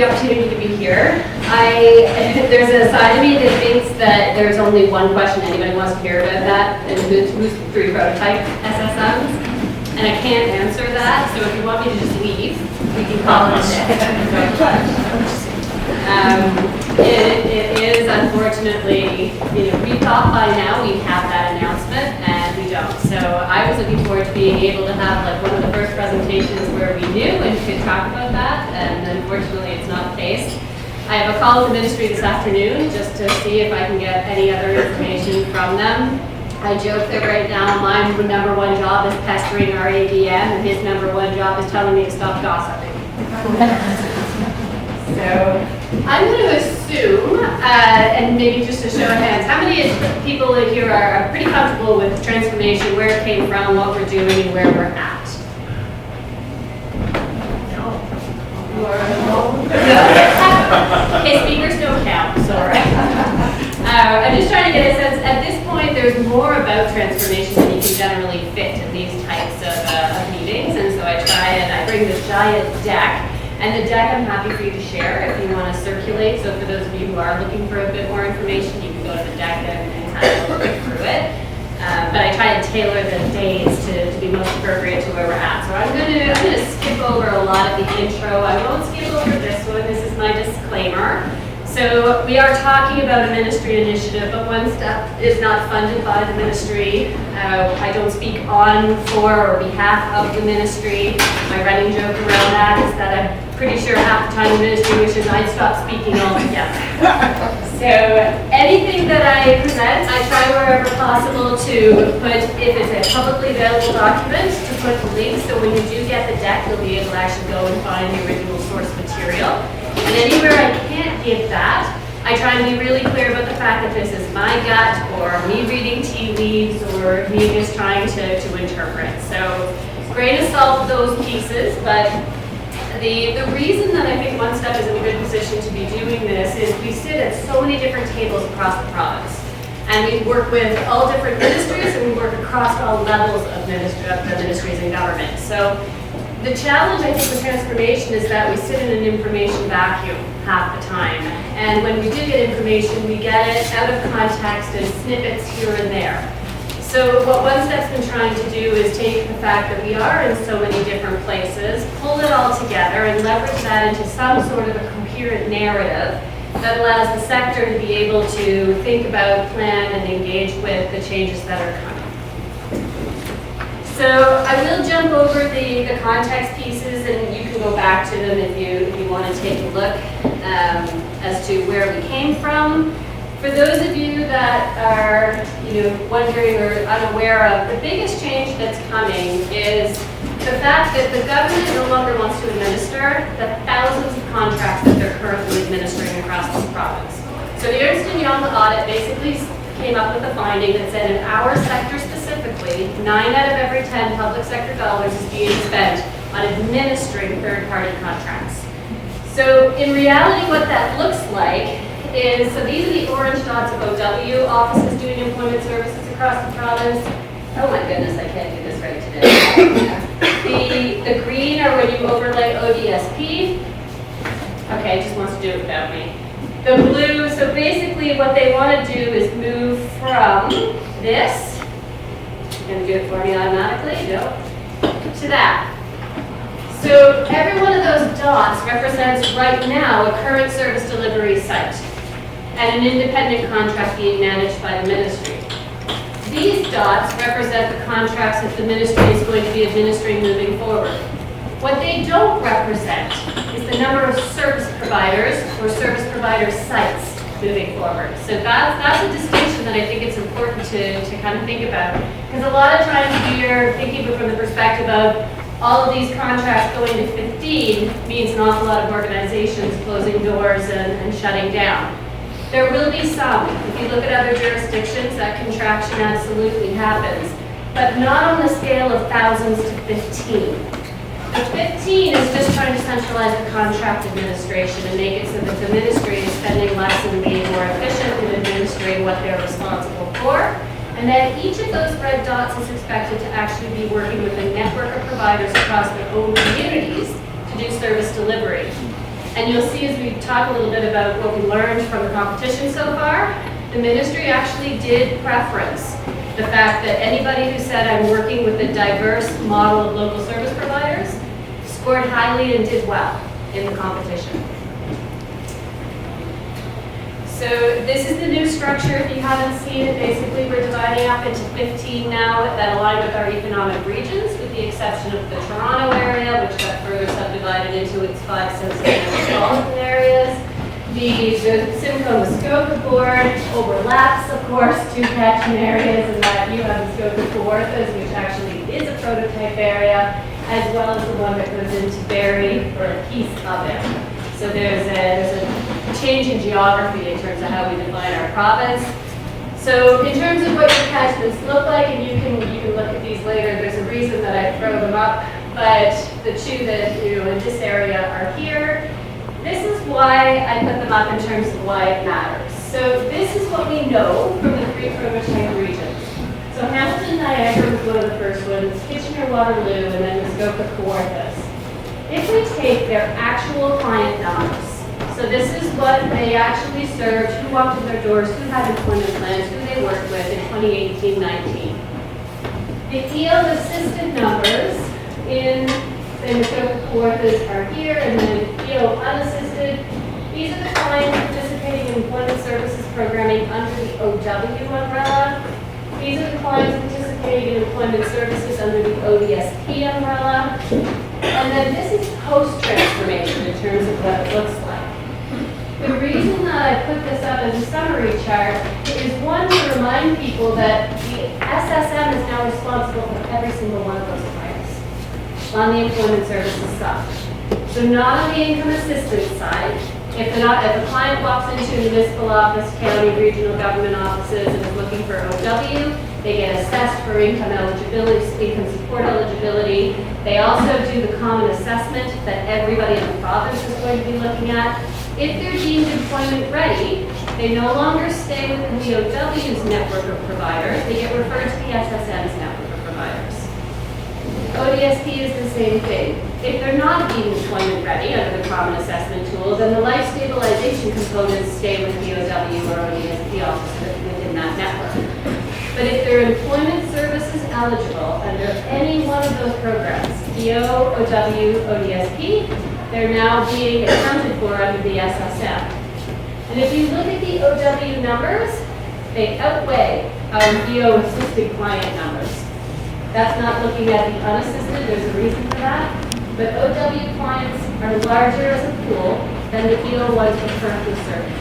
the opportunity to be here. There's a side of me that thinks that there's only one question anybody wants to hear about that, and who's the 3 prototype SSMs. And I can't answer that, so if you want me to just leave, we can call it a day. It is unfortunately, we thought by now we'd have that announcement, and we don't. So I was looking forward to being able to have like one of the first presentations where we knew and could talk about that, and unfortunately it's not the case. I have a call with the ministry this afternoon just to see if I can get any other information from them. I joke that right now my number 1 job is pestering our ADM, and his number 1 job is telling me to stop gossiping. So I'm going to assume, and maybe just a show of hands, how many people in here are pretty comfortable with transformation, where it came from, what we're doing, and where we're at? No. Okay, speakers don't count, sorry. I'm just trying to get a sense, at this point there's more about transformation than you can generally fit in these types of meetings, and so I bring this giant deck, and the deck I'm happy for you to share if you want to circulate, so for those of you who are looking for a bit more information, you can go to the deck and kind of look through it. But I try to tailor the days to be most appropriate to where we're at. So I'm going to skip over a lot of the intro. I won't skip over this one. This is my disclaimer. So we are talking about a ministry initiative, but ONESTEP is not funded by the ministry. I don't speak on, for, or behalf of the ministry. My running joke around that is that I'm pretty sure half the time the ministry wishes I'd stop speaking altogether. So anything that I present, I try wherever possible to put, if it's a publicly available document, to put the link, so when you do get the deck, you'll be able to actually go and find the original source material. And anywhere I can't give that, I try and be really clear about the fact that this is my gut, or me reading tea leaves, or me just trying to interpret. So grain of salt those pieces, but the reason that I think ONESTEP is in a good position to be doing this is we sit at so many different tables across the province. And we work with all different ministries, and we work across all levels of the ministries and government. So the challenge, I think, with transformation is that we sit in an information vacuum half the time. And when we do get information, we get it out of context and snippets here and there. So what ONESTEP's been trying to do is take the fact that we are in so many different places, pull it all together, and leverage that into some sort of a coherent narrative that allows the sector to be able to think about, plan, and engage with the changes that are coming. So I will jump over the context pieces, and you can go back to them if you want to take a look as to where we came from. For those of you that are wondering or unaware of, the biggest change that's coming is the fact that the government no longer wants to administer the thousands of contracts that they're currently administering across this province. So the Ernst & Young audit basically came up with a finding that said in our sector specifically, 9 out of every 10 public sector dollars is being spent on administering third-party contracts. So in reality, what that looks like is, so these are the orange dots of OW, offices doing employment services across the province. Oh my goodness, I can't do this right today. The green are when you overlay ODSP. Okay, it just wants to do it without me. The blue, so basically what they want to do is move from this, you're going to do it for me automatically, no, to that. So every one of those dots represents right now a current service delivery site and an independent contract being managed by the ministry. These dots represent the contracts that the ministry is going to be administering moving forward. What they don't represent is the number of service providers or service provider sites moving forward. So that's a distinction that I think it's important to kind of think about. Because a lot of times you're thinking from the perspective of all of these contracts going to 15 means an awful lot of organizations closing doors and shutting down. There will be some. If you look at other jurisdictions, that contraction absolutely happens, but not on the scale of thousands to 15. The 15 is just trying to centralize the contract administration and make it so that the ministry is spending less and being more efficient in administering what they're responsible for. And then each of those red dots is expected to actually be working with a network of providers across their own communities to do service delivery. And And you'll see as we talk a little bit about what we learned from the competition so far, the ministry actually did preference the fact that anybody who said I'm working with a diverse model of local service providers scored highly and did well in the competition. So this is the new structure. If you haven't seen it, basically we're dividing up into 15 now that align with our economic regions, with the exception of the Toronto area, which got further subdivided into its 5 metropolitan areas. The Simcoe Muskoka board overlaps, of course, 2 catchment areas, and that you have Muskoka Kawarthas, which actually is a prototype area, as well as the one that goes into Barrie, or a piece of it. So there's a change in geography in terms of how we define our province. So in terms of what your catchments look like, and you can look at these later, there's a reason that I throw them up, but the 2 that in this area are here. This is why I put them up in terms of why it matters. So this is what we know from the 3 prototype regions. So Hamilton, Niagara was one of the first ones, Kitchener, Waterloo, and then Muskoka, Kawarthas. If we take their actual client numbers, so this is what they actually served, who walked in their doors, who had employment plans, who they worked with in 2018-19. The EO assisted numbers in the Muskoka Kawarthas are here, and then EO unassisted. These are the clients participating in employment services programming under the OW umbrella. These are the clients participating in employment services under the ODSP umbrella. And then this is post-transformation in terms of what it looks like. The reason that I put this up as a summary chart is, one, to remind people that the SSM is now responsible for every single one of those clients on the employment services side. So not on the income assistance side. If a client walks into a municipal office, county, regional government offices, and is looking for OW, they get assessed for income eligibility, income support eligibility. They also do the common assessment that everybody in the province is going to be looking at. If they're deemed employment ready, they no longer stay within the OW's network of providers. They get referred to the SSM's network of providers. ODSP is the same thing. If they're not deemed employment ready under the common assessment tools, then the life stabilization components stay with the OW or ODSP office within that network. But if they're employment services eligible under any one of those programs, EO, OW, ODSP, they're now being accounted for under the SSM. And if you look at the OW numbers, they outweigh our EO assisted client numbers. That's not looking at the unassisted, there's a reason for that. But OW clients are larger as a pool than the EO ones we're currently serving.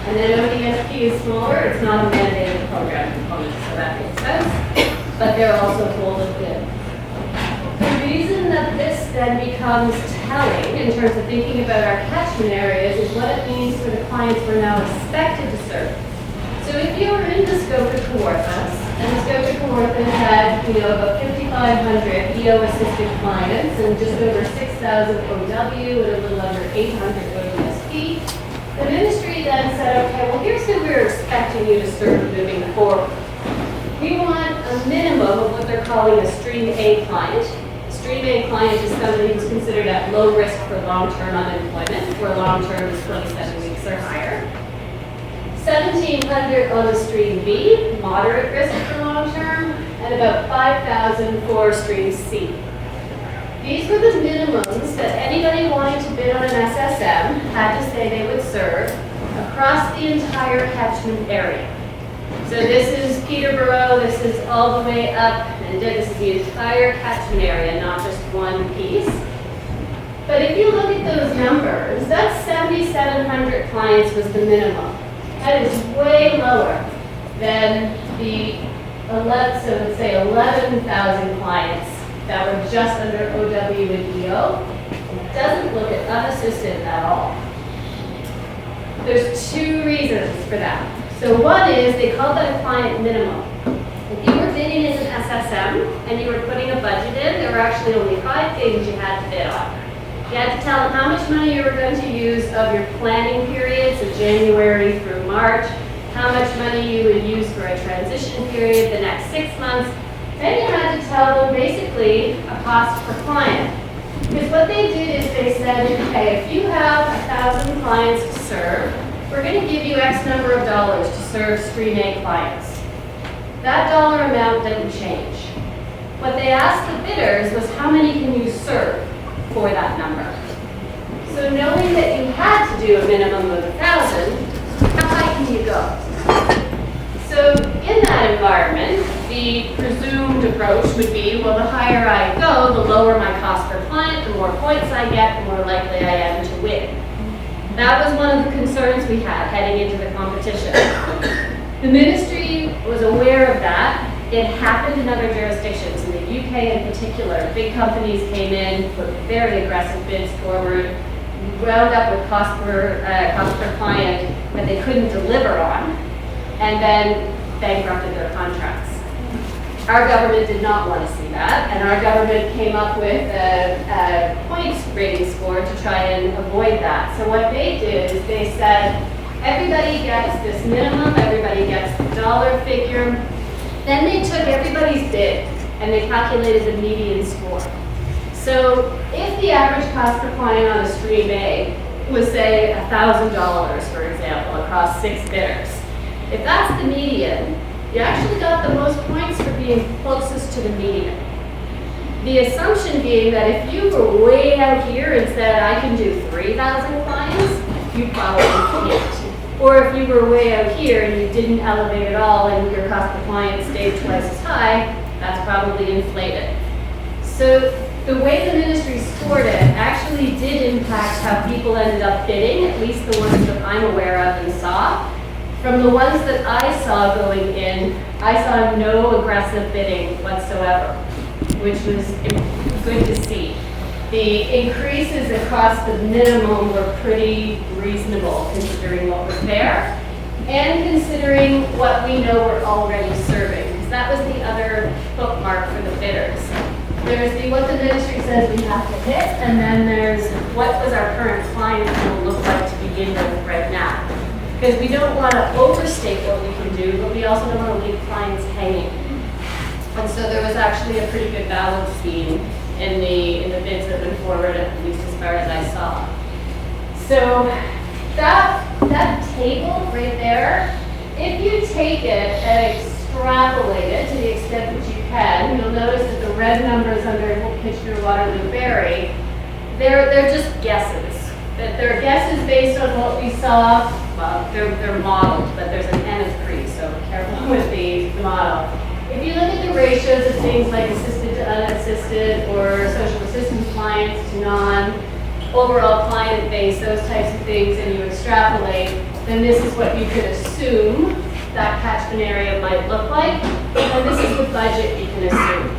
And then ODSP is smaller, it's not a mandated program component, so that makes sense. But they're also folded in. The reason that this then becomes telling in terms of thinking about our catchment areas is what it means for the clients we're now expected to serve. So if you were in Muskoka Kawarthas, and Muskoka Kawarthas had about 5,500 EO assisted clients and just over 6,000 OW and a little under 800 ODSP, the ministry then said, okay, well here's who we're expecting you to serve moving forward. We want a minimum of what they're calling a Stream A client. A Stream A client is somebody who's considered at low risk for long-term unemployment, where long-term is 27 weeks or higher. 1,700 on the Stream B, moderate risk for long-term, and about 5,000 for Stream C. These were the minimums that anybody wanting to bid on an SSM had to say they would serve across the entire catchment area. So this is Peterborough, this is all the way up, and this is the entire catchment area, not just one piece. But if you look at those numbers, that's 7,700 clients was the minimum. That is way lower than the 11,000 clients that were just under OW and EO. It doesn't look at unassisted at all. There's 2 reasons for that. So one is they call that a client minimum. If you were bidding as an SSM and you were putting a budget in, there were actually only 5 things you had to bid on. You had to tell them how much money you were going to use of your planning period, so January through March, how much money you would use for a transition period the next 6 months. Then you had to tell them basically a cost per client. Because what they did is they they said, okay, if you have 1,000 clients to serve, we're going to give you X number of dollars to serve Stream A clients. That dollar amount didn't change. What they asked the bidders was how many can you serve for that number. So knowing that you had to do a minimum of 1,000, how high can you go? So in that environment, the presumed approach would be, well, the higher I go, the lower my cost per client, the more points I get, the more likely I am to win. That was one of the concerns we had heading into the competition. The ministry was aware of that. It happened in other jurisdictions. In the UK in particular, big companies came in, put very aggressive bids forward, wound up with cost per client that they couldn't deliver on, and then bankrupted their contracts. Our government did not want to see that, and our government came up with a points rating score to try and avoid that. So what they did is they said, everybody gets this minimum, everybody gets the dollar figure. Then they took everybody's bid and they calculated the median score. So if the average cost per client on a Stream A was, say, $1,000, for example, across 6 bidders, if that's the median, you actually got the most points for being closest to the median. The assumption being that if you were way out here and said, I can do 3,000 clients, you probably can't. Or if you were way out here and you didn't elevate at all and your cost per client stayed twice as high, that's probably inflated. So the way the ministry scored it actually did impact how people ended up bidding, at least the ones that I'm aware of and saw. From the ones that I saw going in, I saw no aggressive bidding whatsoever, which was good to see. The increases across the minimum were pretty reasonable considering what was there and considering what we know we're already serving, because that was the other bookmark for the bidders. There's what the ministry says we have to hit, and then there's what does our current client pool look like to begin with right now. Because we don't want to overstate what we can do, but we also don't want to leave clients hanging. And so there was actually a pretty good balance scheme in the bids that went forward, at least as far as I saw. So that table right there, if you take it and extrapolate it to the extent that you can, you'll notice that the red numbers under Kitchener, Waterloo, Barrie, they're just guesses. That they're guesses based on what we saw. Well, they're modeled, but there's an N of 3, so careful with the model. If you look at the ratios of things like assisted to unassisted or social assistance clients to non-overall client base, those types of things, and you extrapolate, then this is what you could assume that catchment area might look like, and this is the budget you can assume.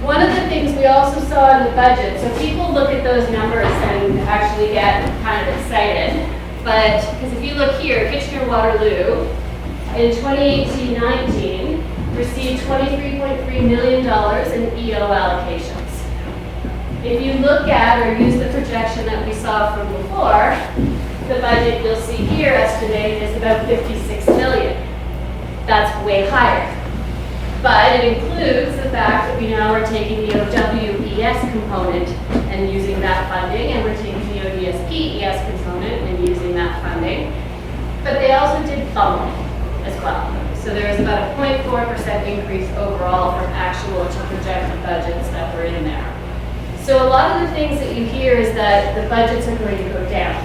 One of the things we also saw in the budget, so people look at those numbers and actually get kind of excited, but because if you look here, Kitchener-Waterloo in 2018-19 received $23.3 million in EO allocations. If you look at or use the projection that we saw from before, the budget you'll see here estimated is about $56 million. That's way higher. But it includes the fact that we now are taking the OWES component and using that funding, and we're taking the ODSP ES component and using that funding. But they also did bump as well. So there was about a 0.4% increase overall from actual to projected budgets that were in there. So a lot of the things that you hear is that the budgets are going to go down.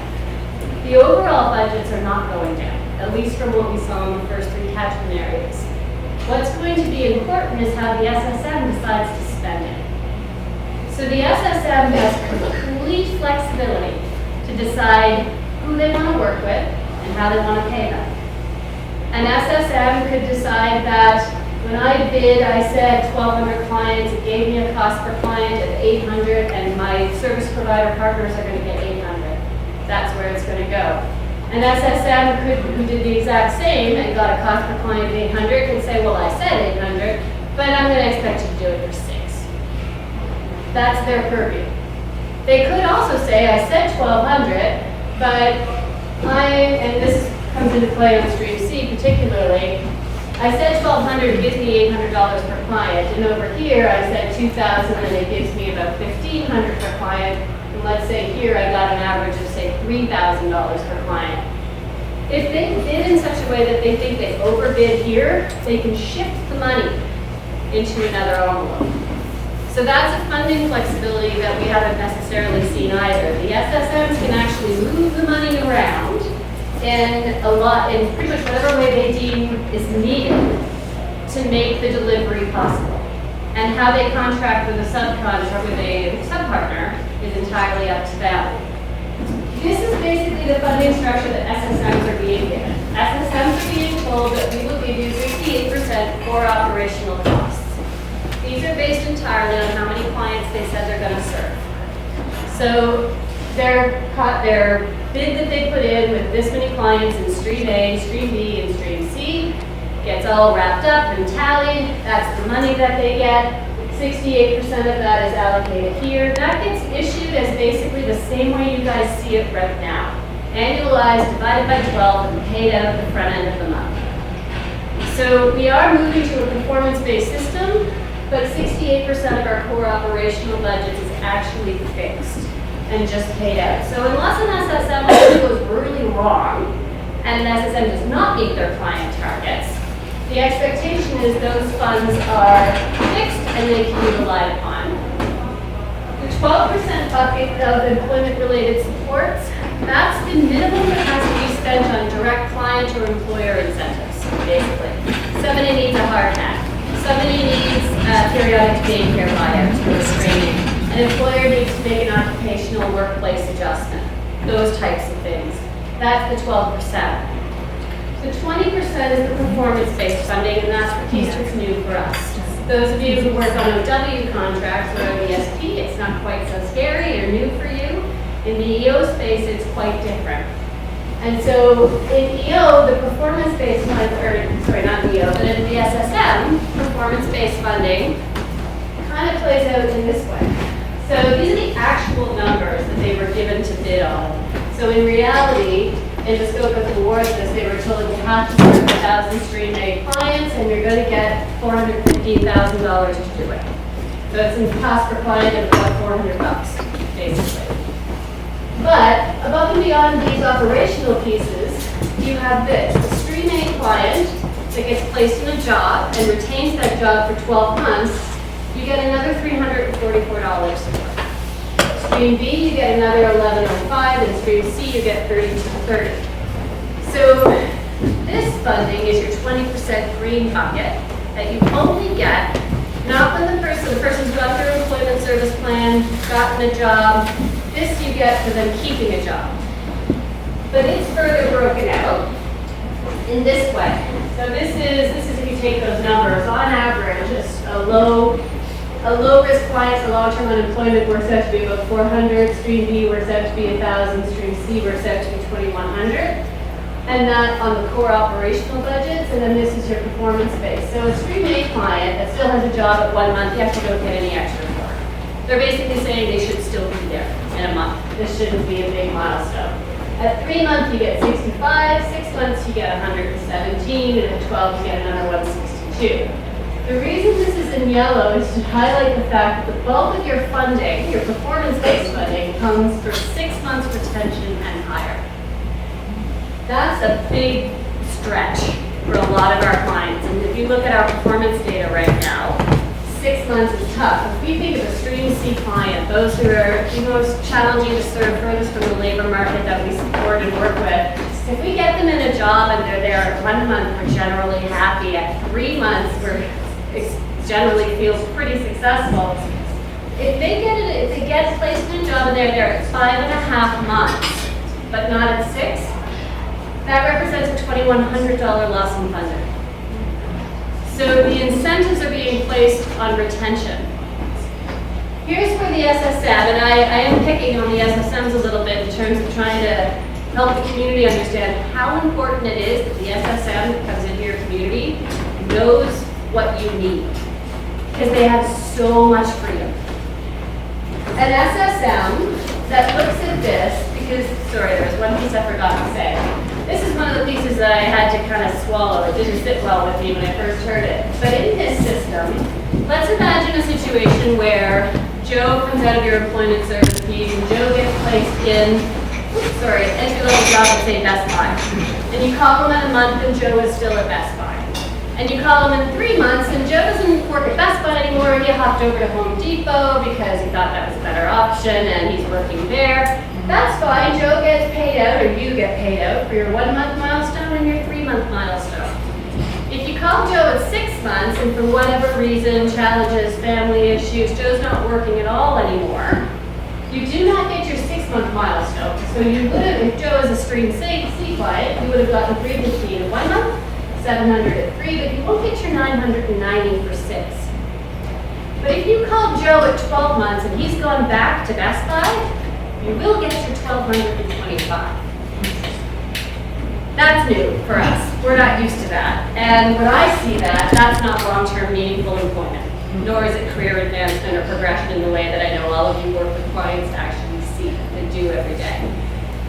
The overall budgets are not going down, at least from what we saw in the first 3 catchment areas. What's going to be important is how the SSM decides to spend it. So the SSM has complete flexibility to decide who they want to work with and how they want to pay them. An SSM could decide that when I bid, I said 1,200 clients, it gave me a cost per client of 800, and my service provider partners are going to get 800. That's where it's going to go. An SSM who did the exact same and got a cost per client of 800 can say, well, I said 800, but I'm going to expect you to do it for 6. That's their purview. They could also say, I said 1,200, but and this comes into play on Stream C particularly, I said 1,200 gives me $800 per client, and over here I said 2,000 and it gives me about $1,500 per client. And $3,000 per client. If they bid in such a way that they think they overbid here, they can shift the money into another envelope. So that's a funding flexibility that we haven't necessarily seen either. The SSMs can actually move the money around in pretty much whatever way they deem is needed to make the delivery possible. And how they contract with a subcontractor, with a subpartner, is entirely up to them. This is basically the funding structure that SSMs are being given. SSMs are being told that we will give you 68% core operational costs. These are based entirely on how many clients they said they're going to serve. So their bid that they put in with this many clients in Stream A, Stream B, and Stream C gets all wrapped up and tallied. That's the money that they get. 68% of that is allocated here. That gets issued as basically the same way you guys see it right now. Annualized, divided by 12, and paid out at the front end of the month. So we are moving to a performance-based system, but 68% of our core operational budget is actually fixed and just paid out. So unless an SSM goes really wrong, and an SSM does not meet their client targets, the expectation is those funds are fixed and they can be relied upon. The 12% bucket of employment-related supports, that's the minimum that has to be spent on direct client or employer incentives, basically. Somebody needs a hard hat. Somebody needs periodic daycare buyouts or training. An employer needs to make an occupational workplace adjustment. Those types of things. That's the 12%. The 20% is the performance-based funding, and that's the piece that's new for us. Those of you who work on OW contracts or ODSP, it's not quite so scary or new for you. In the EO space, it's quite different. And so in EO, the performance-based funding, sorry, not EO, but in the SSM, performance-based funding kind of plays out in this way. So these are the actual numbers that they were given to bid on. So in reality, in the scope of the awards list, they were told you have to serve 1,000 Stream A clients and you're going to get $415,000 to do it. So it's in cost per client of about $400, basically. But above and beyond these operational pieces, you have this. A Stream A client that gets placed in a job and retains that job for 12 months, you get another $344. Stream B, you get another $1105, and Stream C, you get $3230. So this funding is your 20% green bucket that you only get not when the person's got their employment service plan, gotten a job. This you get for them keeping a job. But it's further broken out in this way. So this is if you take those numbers, on average, a low-risk client for long-term unemployment works out to be about 400, Stream B works out to be 1,000, Stream C works out to be 2,100. And that on the core operational budgets, and then this is your performance base. So a Stream A client that still has a job at 1 month, you actually don't get any extra for. They're basically saying they should still be there in a month. This shouldn't be a big milestone. At 3 months, you get 65, 6 months, you get 117, and at 12, you get another 162. The reason this is in yellow is to highlight the fact that the bulk of your funding, your performance-based funding, comes for 6 months retention and higher. That's a big stretch for a lot of our clients. And if you look at our performance data right now, 6 months is tough. If we think of a Stream C client, those who are the most challenging to serve, furthest from the labor market that we support and work with, if we get them in a job and they're there at 1 month, we're generally happy. At 3 months, it generally feels pretty successful. If they get placed in a job and they're there at 5.5 months, but not at 6, that represents a $2,100 loss in funding. So the incentives are being placed on retention. Here's where the SSM, and I am picking on the SSMs a little bit in terms of trying to help the community understand how important it is that the SSM that comes into your community knows what you need, because they have so much freedom. An SSM that looks at this, because, sorry, there's one piece I forgot to say. This is one of the pieces that I had to kind of swallow. It didn't sit well with me when I first heard it. But in this system, let's imagine a situation where Joe comes out of your employment service fees and Joe gets placed in, oops, sorry, entry-level job at, say, Best Buy. And you call him in a month and Joe is still at Best Buy. And you call him in 3 months and Joe doesn't work at Best Buy anymore. He hopped over to Home Depot because he thought that was a better option and he's working there. That's fine, Joe gets paid out, or you get paid out for your 1 month milestone and your 3 month milestone. If you call Joe at 6 months and for whatever reason, challenges, family issues, Joe's not working at all anymore, you do not get your 6 month milestone. So you would have, if Joe is a stream C client, you would have gotten 350 in 1 month, 700 at 3, but you won't get your 990 for 6. But if you call Joe at 12 months and he's gone back to Best Buy, you will get your 1,225. That's new for us. We're not used to that. And when I see that, that's not long-term meaningful employment, nor is it career advancement or progression in the way that I know all of you work with clients to actually see and do every day.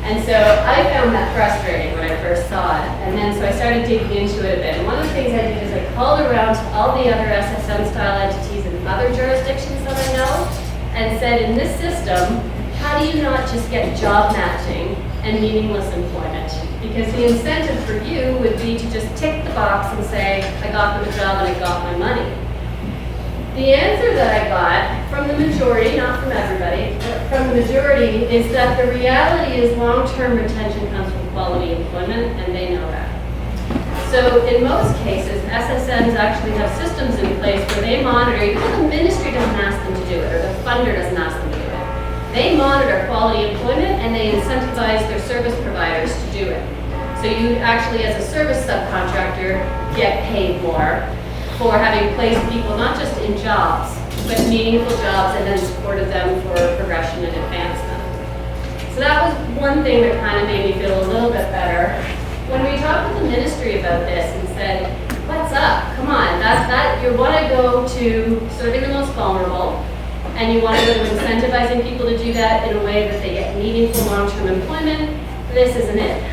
And so I found that frustrating when I first saw it. And then so I started digging into it a bit. And one of the things I did is I called around to all the other SSM-style entities in other jurisdictions that I know and said, in this system, how do you not just get job matching and meaningless employment? Because the incentive for you would be to just tick the box and say, I got them a job and I got my money. The answer that I got from the majority, not from everybody, but from the majority, is that the reality is long-term retention comes from quality employment, and they know that. So in most cases, SSMs actually have systems in place where they monitor, even though the ministry doesn't ask them to do it, or the funder doesn't ask them to do it. They monitor quality employment and they incentivize their service providers to do it. So you actually, as a service subcontractor, get paid more for having placed people not just in jobs, but meaningful jobs and then supported them for progression and advancement. So that was one thing that kind of made me feel a little bit better. When we talked with the ministry about this and said, what's up? Come on, you want to go to serving the most vulnerable, and you want to go to incentivizing people to do that in a way that they get meaningful long-term employment, this isn't it.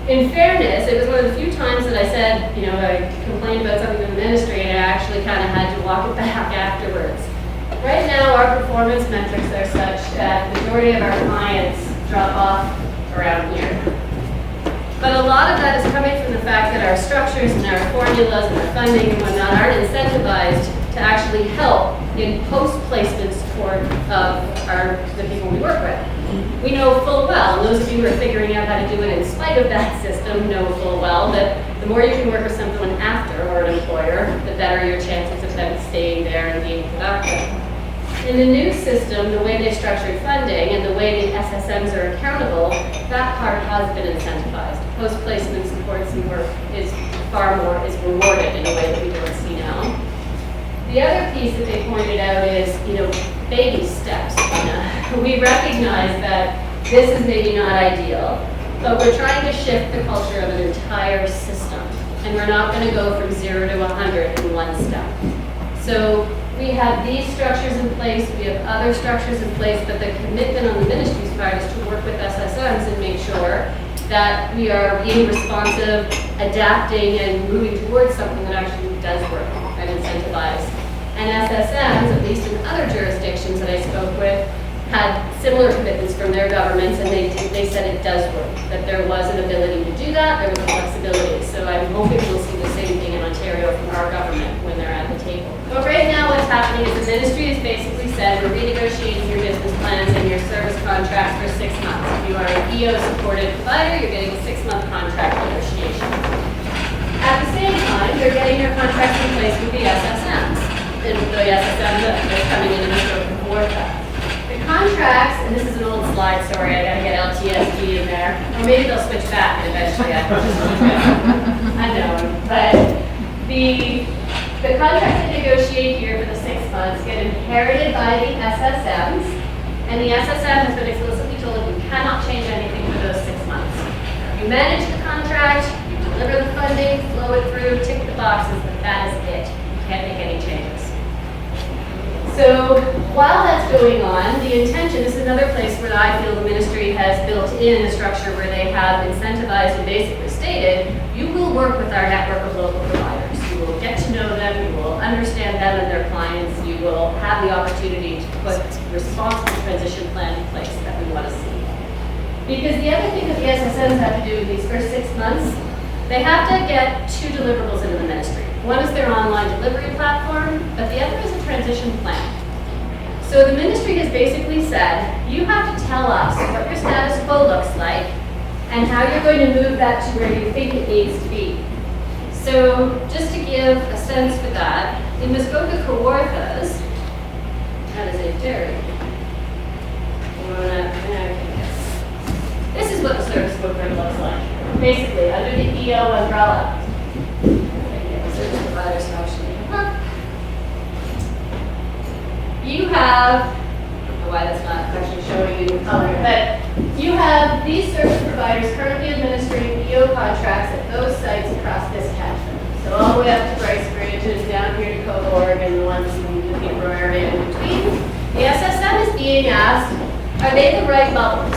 In fairness, it was one of the few times that I said, I complained about something in the ministry and I actually kind of had to walk it back afterwards. Right now, our performance metrics are such that the majority of our clients drop off around here. But a lot of that is coming from the fact that our structures and our formulas and our funding and whatnot aren't incentivized to actually help in post-placement support of the people we work with. We know full well, and those of you who are figuring out how to do it in spite of that system know full well that the more you can work with someone after or an employer, the better your chances of them staying there and being productive. In the new system, the way they structured funding and the way the SSMs are accountable, that part has been incentivized. Post-placement supports and work is rewarded in a way that we don't see now. The other piece that they pointed out is, baby steps. We recognize that this is maybe not ideal, but we're trying to shift the culture of an entire system, and we're not going to go from 0 to 100 in one step. So we have these structures in place, we have other structures in place, but the commitment on the ministry's part is to work with SSMs and make sure that we are being responsive, adapting, and moving towards something that actually does work and incentivize. And SSMs, at least in other jurisdictions that I spoke with, had similar commitments from their governments, and they said it does work, that there was an ability to do that, there was a flexibility. So I'm hoping we'll see the same thing in Ontario from our government when they're at the table. But right now what's happening is the ministry has basically said we're renegotiating your business plans and your service contracts for 6 months. If you are an EO-supported provider, you're getting a 6-month contract negotiation. At the same time, they're getting their contracts in place with the SSMs. And the SSM that's coming in and scope before that. The contracts, and this is an old slide, sorry, I gotta get LTSD in there. Or maybe they'll switch back and eventually I know. But the contracts they negotiate here for the 6 months get inherited by the SSMs, and the SSM has been explicitly told you cannot change anything for those 6 months. You manage the contract, you deliver the funding, flow it through, tick the boxes, but that is it. You can't make any changes. So while that's going on, the intention, this is another place where I feel the ministry has built in a structure where they have incentivized and basically stated, you will work with our network of local providers. You will get to know them, you will understand them and their clients, you will have the opportunity to put a responsible transition plan in place that we want to see. The Because the other thing that the SSMs have to do in these first 6 months, they have to get 2 deliverables into the ministry. One is their online delivery platform, but the other is a transition plan. So the ministry has basically said, you have to tell us what your status quo looks like and how you're going to move that to where you think it needs to be. So just to give a sense for that, in Muskoka Kawarthas, that is a very, this is what the service footprint looks like. Basically, under the EO umbrella. Service providers actually. You have, I don't know why that's not actually showing you in color, but you have these service providers currently administering EO contracts at those sites across this catchment. So all the way up to Bryce Bridge and down here to Coburg and the ones in the Peterborough area in between. The SSM is being asked, are they the right bubbles?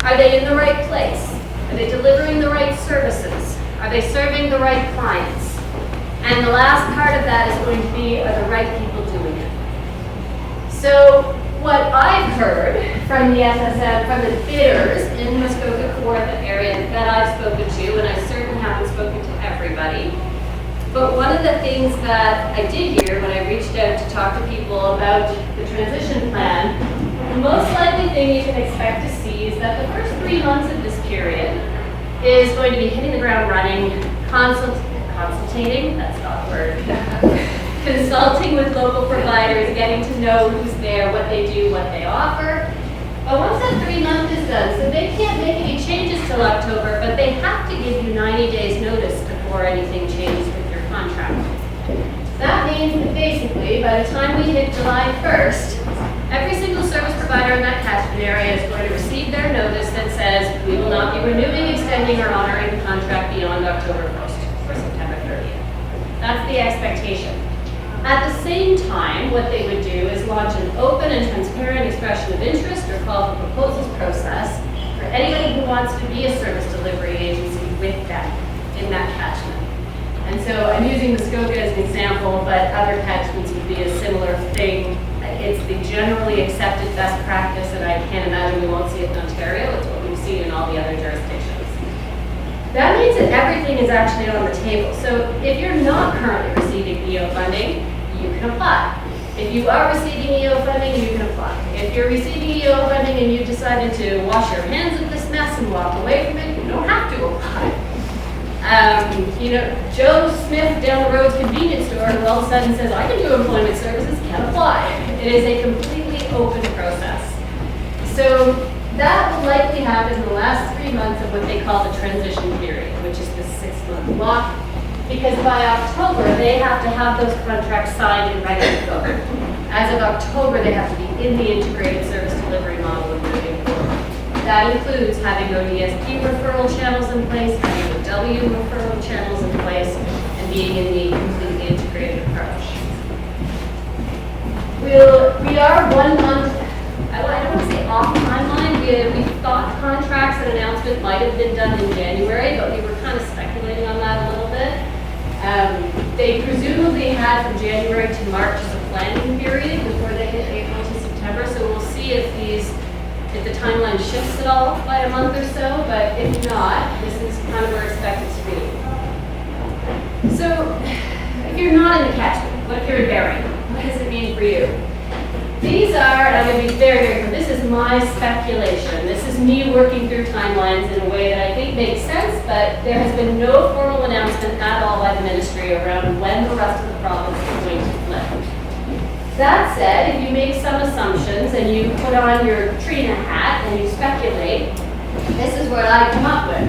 Are they in the right place? Are they delivering the right services? Are they serving the right clients? And the last part of that is going to be, are the right people doing it? So what I've heard from the SSM, from the bidders in the Muskoka Kawartha area that I've spoken to, and I certainly haven't spoken to everybody, but one of the things that I did hear when I reached out to talk to people about the transition plan, the most likely thing you can expect to see is that the first 3 months of this period is going to be hitting the ground running, consultating, that's not a word, consulting with local providers, getting to know who's there, what they do, what they offer. But once that 3 months is done, so they can't make any changes till October, but they have to give you 90 days notice before anything changes with your contract. That means that basically, by the time we hit July 1st, every single service provider in that catchment area is going to receive their notice that says, we will not be renewing, extending, or honoring the contract beyond October 1st or September 30th. That's the expectation. At the same time, what they would do is launch an open and transparent expression of interest or call for proposals process for anybody who wants to be a service delivery agency with them in that catchment. And so I'm using Muskoka as an example, but other catchments would be a similar thing. It's the generally accepted best practice, and I can't imagine we won't see it in Ontario. It's what we've seen in all the other jurisdictions. That means that everything is actually on the table. So if you're not currently receiving EO funding, you can apply. If you are receiving EO funding, you can apply. If you're receiving EO funding and you've decided to wash your hands of this mess and walk away from it, you don't have to apply. Joe Smith down the road's convenience store who all of a sudden says, I can do employment services, can apply. It is a completely open process. So that will likely happen in the last 3 months of what they call the transition period, which is the 6-month block, because by October, they have to have those contracts signed and ready to go. As of October, they have to be in the integrated service delivery model and moving forward. That includes having ODSP referral channels in place, having OW referral channels in place, and being in the completely integrated approach. We are 1 month, I don't want to say off timeline. We thought contracts and announcement might have been done in January, but we were kind of speculating on that a little bit. They presumably had from January to March as a planning period before they hit April to September, so we'll see if the timeline shifts at all by a month or so, but if not, this is kind of where it's expected to be. So, if you're not in the catchment, what if you're in Barrie? What does it mean for you? These are, and I'm going to be very, very clear, this is my speculation. This is me working through timelines in a way that I think makes sense, but there has been no formal announcement at all by the ministry around when the rest of the province is going to flip. That said, if you make some assumptions and you put on your Trina hat and you speculate, this is what I come up with.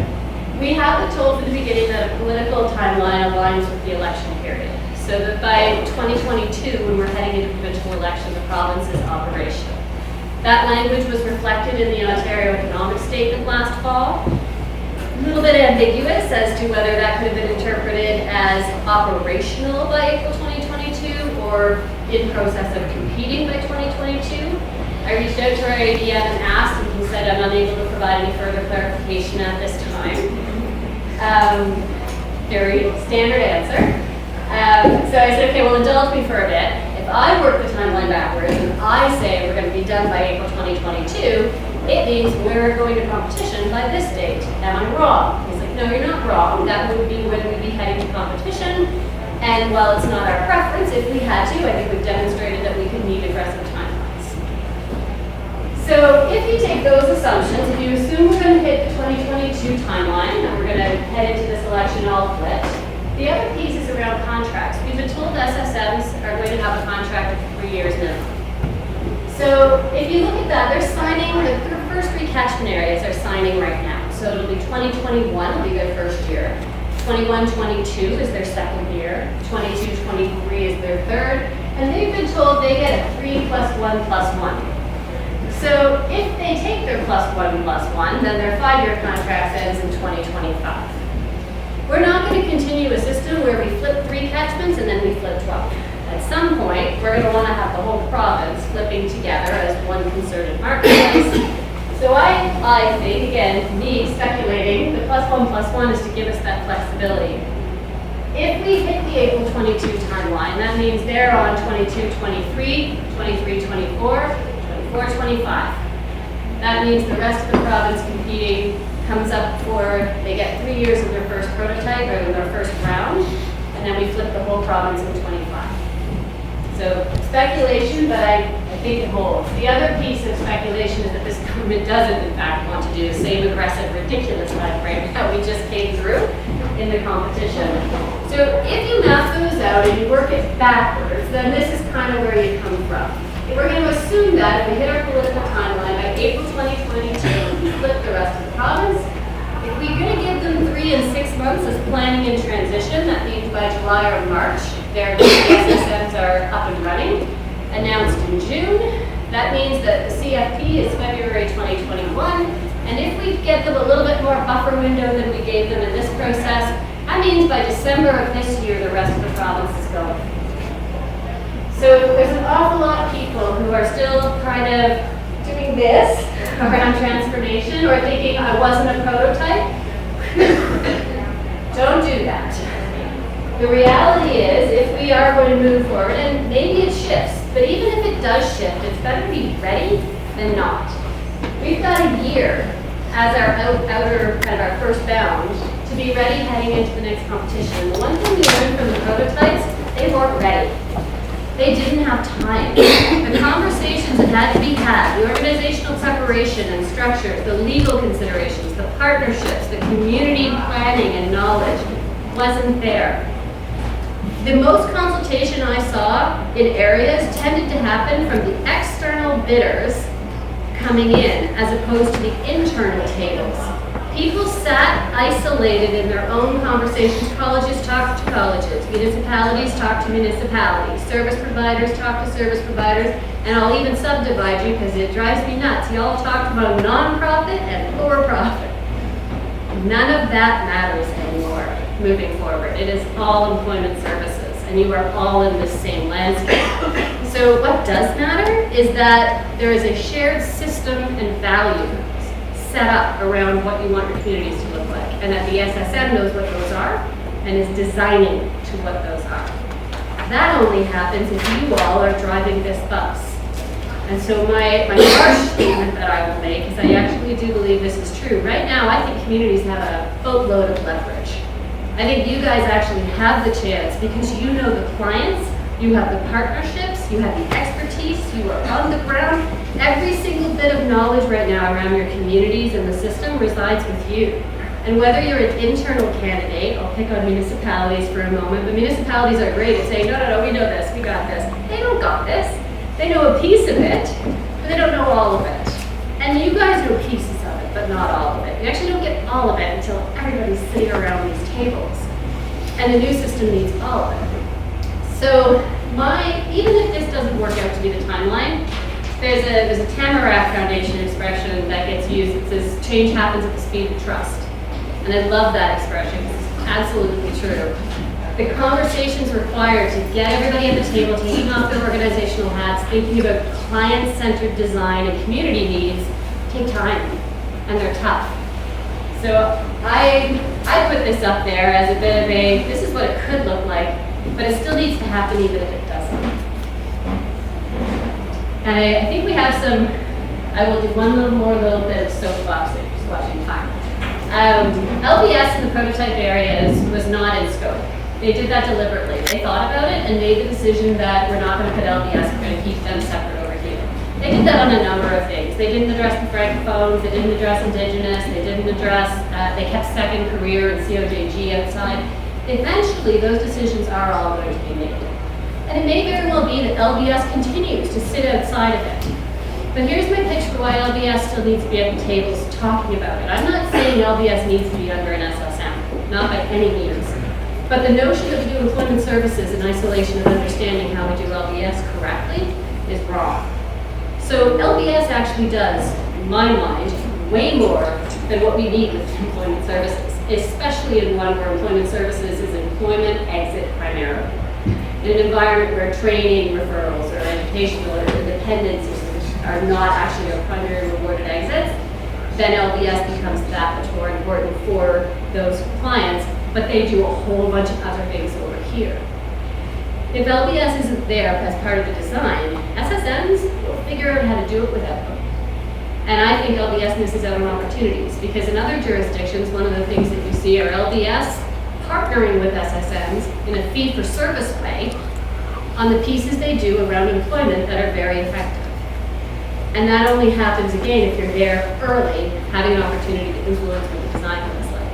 We have been told from the beginning that a political timeline aligns with the election period, so that by 2022, when we're heading into provincial election, the province is operational. That language was reflected in the Ontario Economic Statement last fall. A little bit ambiguous as to whether that could have been interpreted as operational by April 2022 or in process of competing by 2022. I reached out to our ADM and asked, and he said I'm unable to provide any further clarification at this time. Very standard answer. So I said, okay, well, indulge me for a bit. If I work the timeline backwards and I say we're going to be done by April 2022, it means we're going to competition by this date. Am I wrong? He's like, no, you're not wrong. That would be when we'd be heading to competition. And while it's not our preference, if we had to, I think we've demonstrated that we could meet aggressive timelines. So if you take those assumptions, if you assume we're going to hit the 2022 timeline and we're going to head into this election all flipped, the other piece is around contracts. We've been told SSMs are going to have a contract of 3 years minimum. So if you look at that, they're signing, the first 3 catchment areas are signing right now. So it'll be 2021 will be their first year. 21-22 is their second year. 22-23 is their third. And they've been told they get a 3 + 1 + 1. So if they take their +1 + 1, then their 5-year contract ends in 2025. We're not going to continue a system where we flip 3 catchments and then we flip 12. At some point, we're going to want to have the whole province flipping together as one concerted marketplace. So I think, again, me speculating, the +1 + 1 is to give us that flexibility. If we hit the April 22 timeline, that means they're on 22-23, 23-24, 24-25. That means the rest of the province competing comes up for, they get 3 years of their first prototype or their first round, and then we flip the whole province in 25. So speculation, but I think it holds. The other piece of speculation is that this government doesn't, in fact, want to do the same aggressive, ridiculous timeframe that we just came through in the competition. So if you map those out and you work it backwards, then this is kind of where you come from. If we're going to assume that if we hit our political timeline by April 2022, we flip the rest of the province. If we're going to give them 3 and 6 months as planning and transition, that means by July or March, their SSMs are up and running. Announced in June, that means that the CFP is February 2021. And if we get them a little bit more buffer window than we gave them in this process, that means by December of this year, the rest of the province is going. So there's an awful lot of people who are still kind of doing this around transformation or thinking I wasn't a prototype. Don't do that. The reality is if we are going to move forward, and maybe it shifts, but even if it does shift, it's better to be ready than not. We've got a year as our outer, kind of our first bound, to be ready heading into the next competition. The one thing we learned from the prototypes, they weren't ready. They didn't have time. The conversations that had to be had, the organizational preparation and structure, the legal considerations, the partnerships, the community planning and knowledge wasn't there. The most consultation I saw in areas tended to happen from the external bidders coming in as opposed to the internal tables. People sat isolated in their own conversations. Colleges talked to colleges, municipalities talked to municipalities, service providers talked to service providers, and I'll even subdivide you because it drives me nuts. Y'all talked about nonprofit and for-profit. None of that matters anymore moving forward. It is all employment services, and you are all in the same landscape. So what does matter is that there is a shared system and value set up around what you want your communities to look like, and that the SSM knows what those are and is designing to what those are. That only happens if you all are driving this bus. And so my harsh statement that I will make is I actually do believe this is true. Right now, I think communities have a boatload of leverage. I think you guys actually have the chance because you know the clients, you have the partnerships, you have the expertise, you are on the ground. Every single bit of knowledge right now around your communities and the system resides with you. And whether you're an internal candidate, I'll pick on municipalities for a moment, but municipalities are great at saying, no, we know this, we got this. They don't got this. They know a piece of it, but they don't know all of it. And you guys know pieces of it, but not all of it. You actually don't get all of it until everybody's sitting around these tables. And the new system needs all of it. So even if this doesn't work out to be the timeline, there's a Tamarack Foundation expression that gets used. It says, change happens at the speed of trust. And I love that expression. It's absolutely true. The conversations required to get everybody at the table, taking off their organizational hats, thinking about client-centered design and community needs, take time, and they're tough. So I put this up there as a bit of this is what it could look like, but it still needs to happen even if it doesn't. And I think we have some, I will do one little bit of soapboxing, just watching time. LBS in the prototype areas was not in scope. They did that deliberately. They thought about it and made the decision that we're not going to put LBS, we're going to keep them separate over here. They did that on a number of things. They didn't address the francophones, they didn't address Indigenous, they didn't address, they kept second career and COJG outside. Eventually, those decisions are all going to be made. And it may very well be that LBS continues to sit outside of it. But here's my pitch for why LBS still needs to be at the tables talking about it. I'm not saying LBS needs to be under an SSM, not by any means. But the notion that we do employment services in isolation of understanding how we do LBS correctly is wrong. So LBS actually does, in my mind, way more than what we need with employment services, especially in one where employment services is employment exit primarily. In an environment where training, referrals, or educational or independence are not actually our primary rewarded exits, then LBS becomes that much more important for those clients, but they do a whole bunch of other things over here. If LBS isn't there as part of the design, SSMs will figure out how to do it without them. And I think LBS misses out on opportunities because in other jurisdictions, one of the things that you see are LBS partnering with SSMs in a fee-for-service way on the pieces they do around employment that are very effective. And that only happens, again, if you're there early, having an opportunity to influence what the design looks like.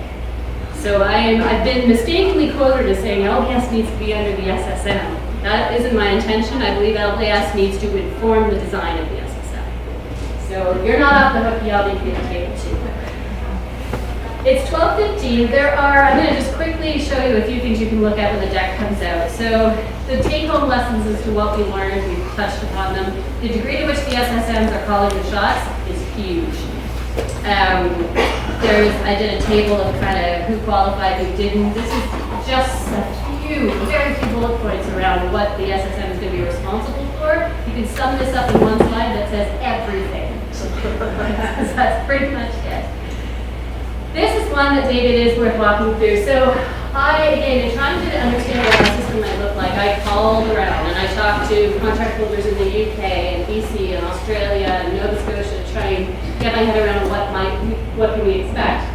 So I've been mistakenly quoted as saying LBS needs to be under the SSM. That isn't my intention. I believe LBS needs to inform the design of the SSM. So you're not off the hook, y'all need to be at the table too. It's 12:15. I'm going to just quickly show you a few things you can look at when the deck comes out. So the take-home lessons as to what we learned, we've touched upon them. The degree to which the SSMs are calling the shots is huge. I did a table of kind of who qualified, who didn't. This is just a very few bullet points around what the SSM is going to be responsible for. You can sum this up in one slide that says everything. That's pretty much it. This is one that maybe it is worth walking through. So again, in trying to understand what our system might look like, I called around and I talked to contract holders in the UK and BC and Australia and Nova Scotia to try and get my head around what can we expect.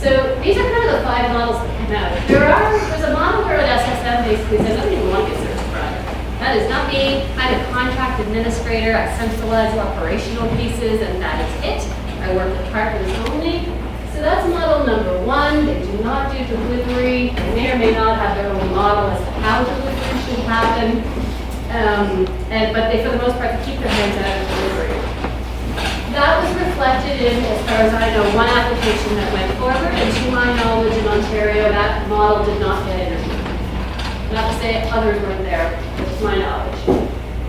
So these are kind of the 5 models that come out. There's a model where an SSM basically says, I don't even want to get service provider. That is not me. I'm a contract administrator. I centralize operational pieces and that is it. I work with partners only. So that's model number 1. They do not do delivery. They may or may not have their own model as to how delivery should happen. But they, for the most part, keep their hands out of delivery. That was reflected in, as far as I know, one application that went forward, and to my knowledge in Ontario, that model did not get interviewed. Not to say others weren't there, but to my knowledge.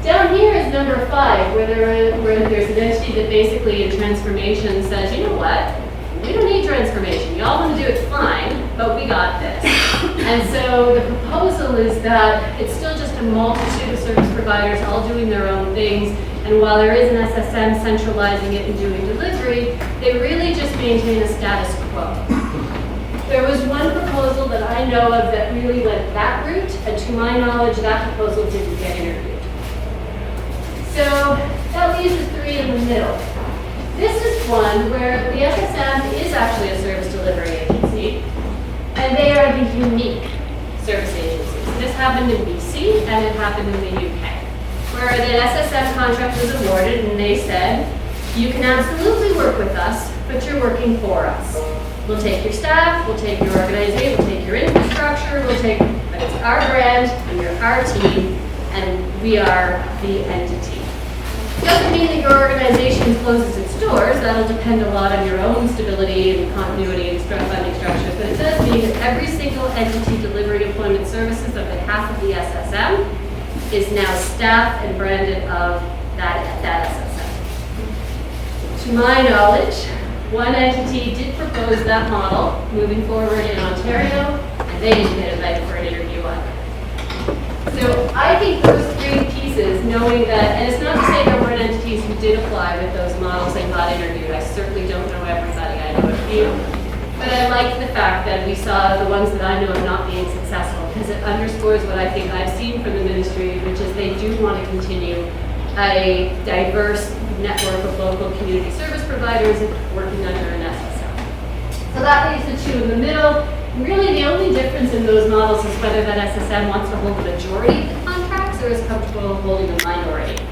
Down here is number 5, where there's an entity that basically in transformation says, you know what? We don't need transformation. Y'all want to do it fine, but we got this. And so the proposal is that it's still just a multitude of service providers all doing their own things. And while there is an SSM centralizing it and doing delivery, they really just maintain a status quo. There was one proposal that I know of that really went that route, and to my knowledge, that proposal didn't get interviewed. So that leaves the 3 in the middle. This is one where the SSM is actually a service delivery agency, and they are the unique service agencies. This happened in BC, and it happened in the UK, where the SSM contract was awarded, and they said, you can absolutely work with us, but you're working for us. We'll take your staff, we'll take your organization, we'll take your infrastructure, but it's our brand, and you're our team, and we are the entity. Doesn't mean that your organization closes its doors. That'll depend a lot on your own stability and continuity and funding structures. But it does mean that every single entity delivering employment services on behalf of the SSM is now staffed and branded of that SSM. To my knowledge, one entity did propose that model moving forward in Ontario, and they didn't get invited for an interview either. So I think those 3 pieces, knowing that, and it's not to say there weren't entities who did apply with those models and got interviewed. I certainly don't know everybody. I know a few. But I like the fact that we saw the ones that I know of not being successful, because it underscores what I think I've seen from the ministry, which is they do want to continue a diverse network of local community service providers working under an SSM. So that leaves the two in the middle. Really, the only difference in those models is whether that SSM wants to hold the majority of the contracts or is comfortable holding the minority.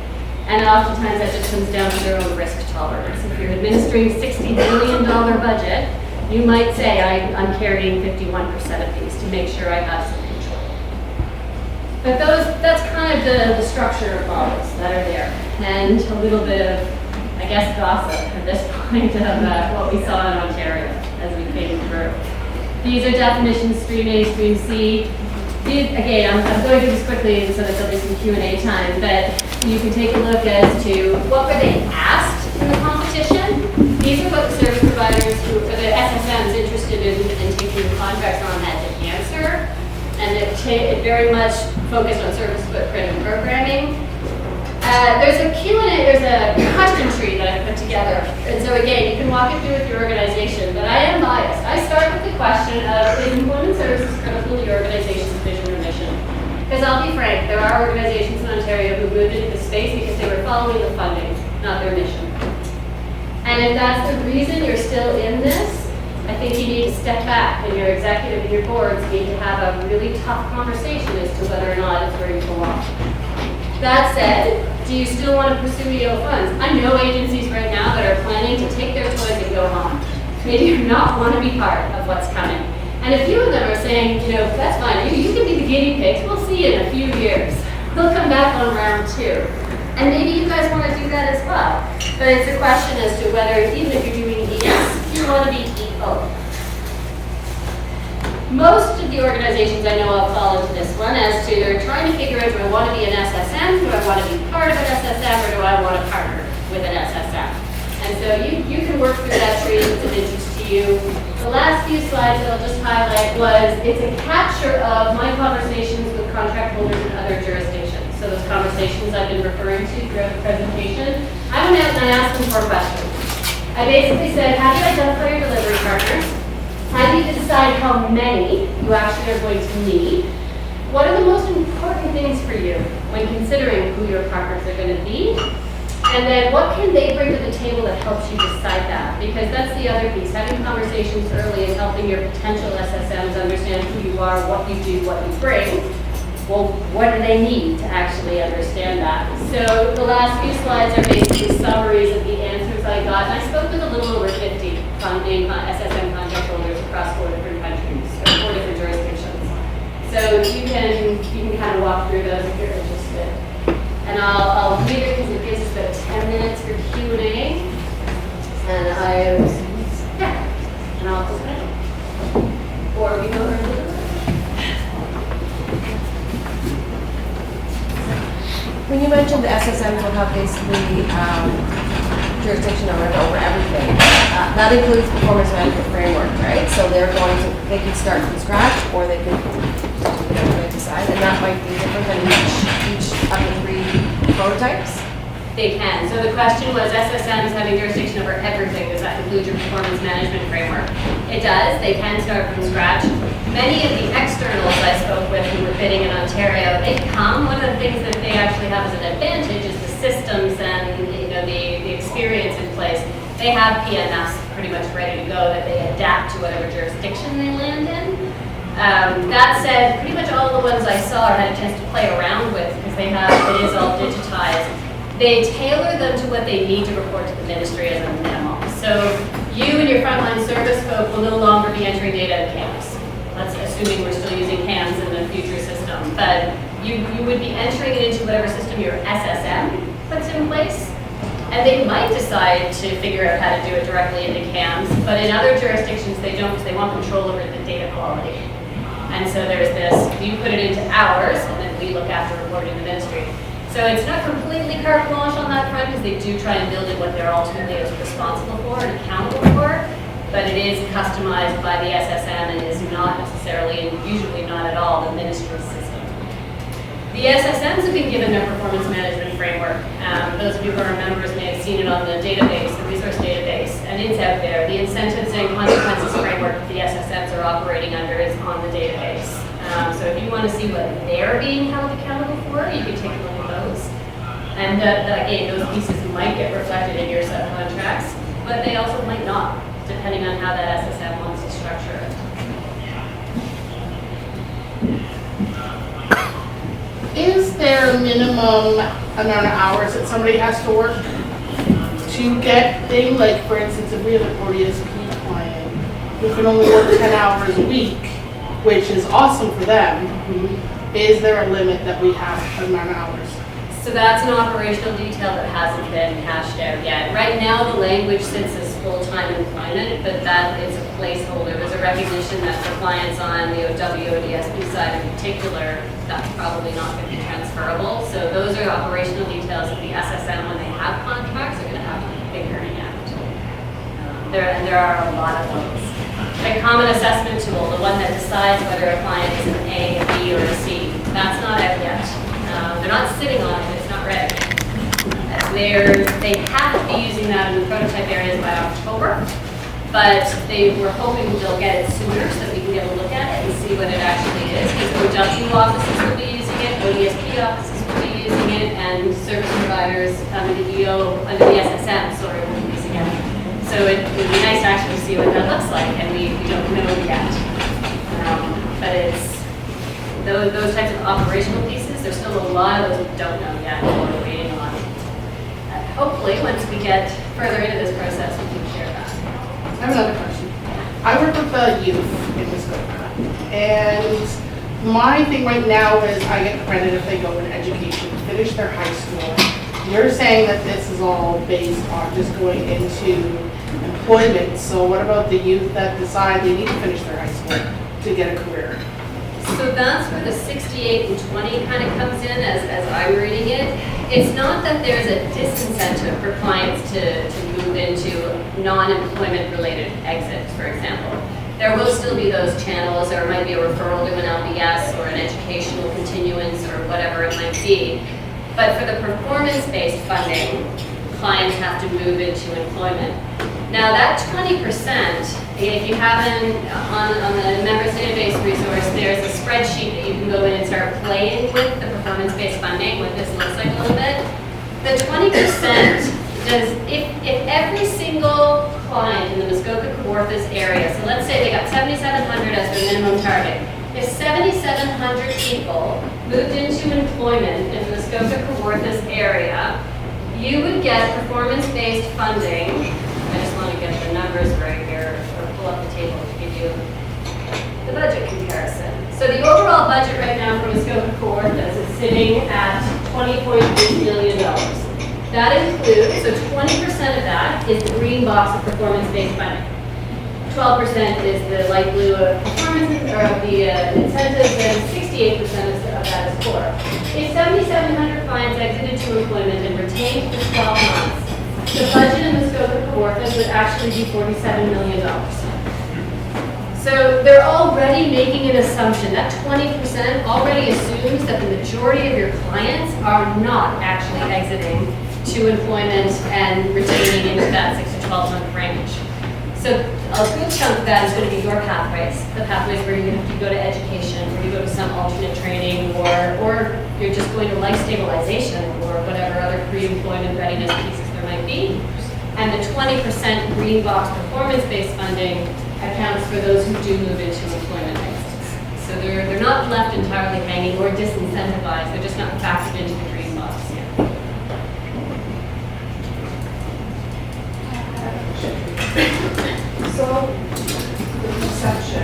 And oftentimes that just comes down to their own risk tolerance. If you're administering $60 billion budget, you might say, I'm carrying 51% of these to make sure I have some control. But that's kind of the structure of models that are there. And a little bit of, I guess, gossip at this point of what we saw in Ontario as we came through. These are definitions, stream A, stream C. Again, I'm going through this quickly so that there'll be some Q&A time, but you can take a look as to what were they asked in the competition. These are what the service providers, or the SSMs interested in taking the contracts on had to answer, and it very much focused on service footprint and programming. There's a Q&A, there's a question tree that I put together, and so again, you can walk it through with your organization, but I am biased. I start with the question of, is employment services critical to your organization's vision or mission? Because I'll be frank, there are organizations in Ontario who moved into this space because they were following the funding, not their mission. And if that's the reason you're still in this, I think you need to step back, and your executive and your boards need to have a really tough conversation as to whether or not it's where you belong. That said, do you still want to pursue EO funds? I know agencies right now that are planning to take their toys and go home. They do not want to be part of what's coming. And a few of them are saying, that's fine, you can be the guinea pigs, we'll see you in a few years. They'll come back on round 2. And maybe you guys want to do that as well. But it's a question as to whether, even if you're doing ES, you want to be EO. Most of the organizations I know of fall into this one as to they're trying to figure out, do I want to be an SSM, do I want to be part of an SSM, or do I want to partner with an SSM? And so you can work through that tree if it's of interest to you. The last few slides that I'll just highlight was, it's a capture of my conversations with contract holders in other jurisdictions. So those conversations I've been referring to throughout the presentation, I went out and I asked them 4 questions. I basically said, how do you identify your delivery partners? How do you decide how many you actually are going to need? What are the most important things for you when considering who your partners are going to be? And then what can they bring to the table that helps you decide that? Because that's the other piece. Having conversations early is helping your potential SSMs understand who you are, what you do, what you bring. Well, what do they need to actually understand that? So the last few slides are basically summaries of the answers I got. And I spoke with a little over 50 named SSM contract holders across 4 different countries, or 4 different jurisdictions. So you can kind of walk through those if you're interested. And I'll read it because it gives us about 10 minutes for Q&A. And and I'll open it. Or we go over to the When you mentioned the SSMs will have basically jurisdiction over everything, that includes performance management framework, right? So they can start from scratch, or they can decide, and that might be different than each of the 3 prototypes. They can. So the question was, SSMs having jurisdiction over everything, does that include your performance management framework? It does. They can start from scratch. Many of the externals I spoke with who were bidding in Ontario, one of the things that they actually have as an advantage is the systems and the experience in place. They have PMS pretty much ready to go that they adapt to whatever jurisdiction they land in. That said, pretty much all the ones I saw or had a chance to play around with, because it is all digitized, they tailor them to what they need to report to the ministry as a minimum. So you and your frontline service folk will no longer be entering data in CAMS. Let's assuming we're still using CAMS in the future system. But you would be entering it into whatever system your SSM puts in place. And they might decide to figure out how to do it directly into CAMS. But in other jurisdictions, they don't, because they want control over the data quality. And so there's this, you put it into ours, and then we look after reporting to the ministry. So it's not completely carte blanche on that front, because they do try and build in what they're ultimately responsible for and accountable for, but it is customized by the SSM and is not necessarily, and usually not at all, the ministry's system. The SSMs have been given their performance management framework. Those of you who are members may have seen it on the database, the resource database, and it's out there. The incentives and consequences framework the SSMs are operating under is on the database. So if you want to see what they're being held accountable for, you can take a look at those. And again, those pieces might get reflected in your subcontracts, but they also might not, depending on how that SSM wants to structure it. Is there a minimum amount of hours that somebody has to work to get things, like for instance, if we have an ODSP client who can only work 10 hours a week, which is awesome for them, is there a limit that we have for the amount of hours? So that's an operational detail that hasn't been hashed out yet. Right now, the language sits as full-time employment, but that is a placeholder. There's a recognition that for clients on the ODSP side in particular, that's probably not going to be transferable. So those are operational details that the SSM, when they have contracts, are going to have to be figuring out. There are a lot of those. A common assessment tool, the one that decides whether a client is an A, a B, or a C, that's not out yet. They're not sitting on it, it's not ready. They have to be using that in the prototype areas by October, but they were hoping they'll get it sooner so that we can get a look at it and see what it actually is. Because OW offices will be using it, ODSP offices will be using it, and service providers under the EO, under the SSM, sort of will be using it. So it would be nice to actually see what that looks like, and we don't know yet. But it's those types of operational pieces, there's still a lot of those we don't know yet and we're waiting on. Hopefully, once we get further into this process, we can share that. I have another question. I work with the youth in Muskoka, and my thing right now is I get credit if they go in education, finish their high school. You're saying that this is all based on just going into employment, so what about the youth that decide they need to finish their high school to get a career? So that's where the 68 and 20 kind of comes in as I'm reading it. It's not that there's a disincentive for clients to move into non-employment related exits, for example. There will still be those channels, or it might be a referral to an LBS or an educational continuance or whatever it might be. But for the performance-based funding, clients have to move into employment. Now that 20%, if you haven't, on the members database resource, there's a spreadsheet that you can go in and start playing with the performance-based funding, what this looks like a little bit. The 20% does, if every single client in the Muskoka-Kawarthas area, so let's say they got 7,700 as their minimum target, if 7,700 people moved into employment in the Muskoka-Kawarthas area, you would get performance-based funding. I just want to get the numbers right here, or pull up the table to give you the budget comparison. So the overall budget right now for Muskoka-Kawarthas is sitting at $20.8 million. That includes, so 20% of that is the green box of performance-based funding. 12% is the light blue of performance or of the incentives, and 68% of that is core. If 7,700 clients exited to employment and retained for 12 months, the budget in Muskoka-Kawarthas would actually be $47 million. So they're already making an assumption. That 20% already assumes that the majority of your clients are not actually exiting to employment and retaining into that 6 to 12 month range. So a good chunk of that is going to be your pathways, the pathways where you go to education, where you go to some alternate training, or you're just going to life stabilization or whatever other pre-employment readiness pieces there might be. And the 20% green box performance-based funding accounts for those who do move into employment exits. So they're not left entirely hanging or disincentivized, they're just not factored into the green box yet. So, the perception